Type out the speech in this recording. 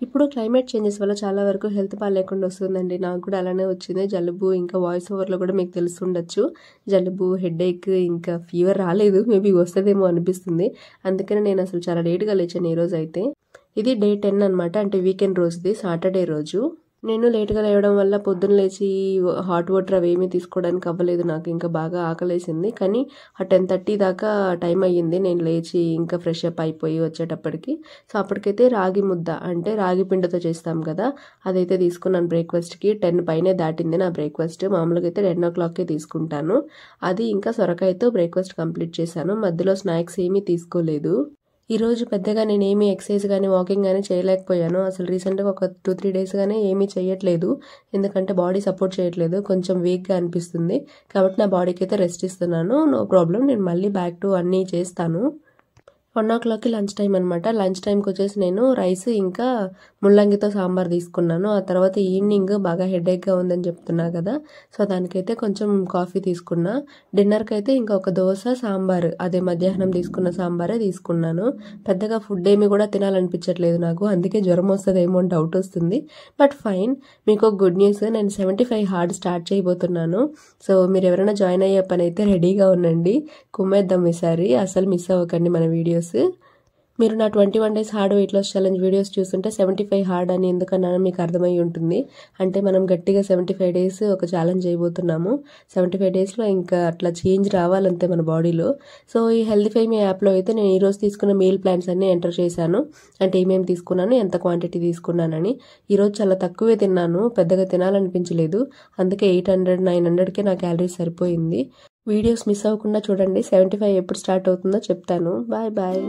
ఇప్పుడు climate changes వల్ల చాలా వరకు హెల్త్ బాగాలేకుండా వస్తుందండి. నాకు కూడా అలానే వచ్చింది. జలుబు ఇంకా వాయిస్ ఓవర్లో కూడా మీకు తెలుసుండొచ్చు. జలుబు, హెడేక్ ఇంకా ఫీవర్ రాలేదు. మేబీ వస్తుందేమో అనిపిస్తుంది. అందుకని నేను అసలు చాలా లేట్గా లేచాను ఈరోజు అయితే. ఇది డే 10 అనమాట. అంటే వీకెండ్ రోజుది, సాటర్డే రోజు. నేను లేట్గా లేవడం వల్ల పొద్దున్న లేచి హాట్ వాటర్ అవి ఏమీ తీసుకోవడానికి అవ్వలేదు. నాకు ఇంకా బాగా ఆకలేసింది. కానీ ఆ 10:30 దాకా టైం అయ్యింది నేను లేచి ఇంకా ఫ్రెష్ అప్ అయిపోయి వచ్చేటప్పటికి. సో అప్పటికైతే రాగి ముద్ద అంటే రాగి పిండితో చేస్తాం కదా, అదైతే తీసుకున్నాను బ్రేక్ఫాస్ట్కి. 10 పైనే దాటింది నా బ్రేక్ఫాస్ట్. మామూలుగా అయితే 10 o'clockకే తీసుకుంటాను. అది ఇంకా సొరకాయతో బ్రేక్ఫాస్ట్ కంప్లీట్ చేశాను. మధ్యలో స్నాక్స్ ఏమీ తీసుకోలేదు. ఈరోజు పెద్దగా నేనేమి ఎక్సర్సైజ్ కానీ వాకింగ్ కానీ చేయలేకపోయాను. అసలు రీసెంట్గా ఒక 2-3 డేస్గానే ఏమీ చేయట్లేదు. ఎందుకంటే బాడీ సపోర్ట్ చేయట్లేదు, కొంచెం వీక్గా అనిపిస్తుంది. కాబట్టి నా బాడీకి అయితే రెస్ట్ ఇస్తున్నాను. నో ప్రాబ్లం, నేను మళ్ళీ బ్యాక్ టు అన్నీ చేస్తాను. 1 o'clockకి లంచ్ టైం అనమాట. లంచ్ టైంకి వచ్చేసి నేను రైస్ ఇంకా ముల్లంగితో సాంబార్ తీసుకున్నాను. ఆ తర్వాత ఈవినింగ్ బాగా హెడేక్గా ఉందని చెప్తున్నా కదా, సో దానికైతే కొంచెం కాఫీ తీసుకున్నా. డిన్నర్కి అయితే ఇంకా ఒక దోశ, సాంబార్, అదే మధ్యాహ్నం తీసుకున్న సాంబారే తీసుకున్నాను. పెద్దగా ఫుడ్ ఏమి కూడా తినాలనిపించట్లేదు నాకు, అందుకే జ్వరం వస్తుందేమో అని డౌట్ వస్తుంది. But fine. మీకు ఒక గుడ్ న్యూస్, నేను 75 హార్డ్ స్టార్ట్ చేయబోతున్నాను. సో మీరు ఎవరైనా జాయిన్ అయ్యే పని అయితే రెడీగా ఉండండి. కుమ్మేద్దాం ఈసారి, అసలు మిస్ అవ్వకండి మన వీడియోస్. మీరు నా 21 days hard weight loss challenge videos చూస్తుంటే 75 హార్డ్ అని ఎందుకన్నానో మీకు అర్థమై ఉంటుంది. అంటే మనం గట్టిగా 75 days ఒక ఛాలెంజ్ చేయబోతున్నాము. 75 daysలో ఇంకా అట్లా చేంజ్ రావాలంతే మన బాడీలో. సో ఈ హెల్తీఫై మీ యాప్లో అయితే నేను ఈరోజు తీసుకున్న మీల్ ప్లాన్స్ అన్నీ ఎంటర్ చేశాను. అంటే ఏమేమి తీసుకున్నాను, ఎంత క్వాంటిటీ తీసుకున్నానని. ఈరోజు చాలా తక్కువే తిన్నాను, పెద్దగా తినాలనిపించలేదు. అందుకే 800-900కే నా క్యాలరీస్ సరిపోయింది. వీడియోస్ మిస్ అవ్వకుండా చూడండి. 75 ఎప్పుడు స్టార్ట్ అవుతుందో చెప్తాను. Bye bye.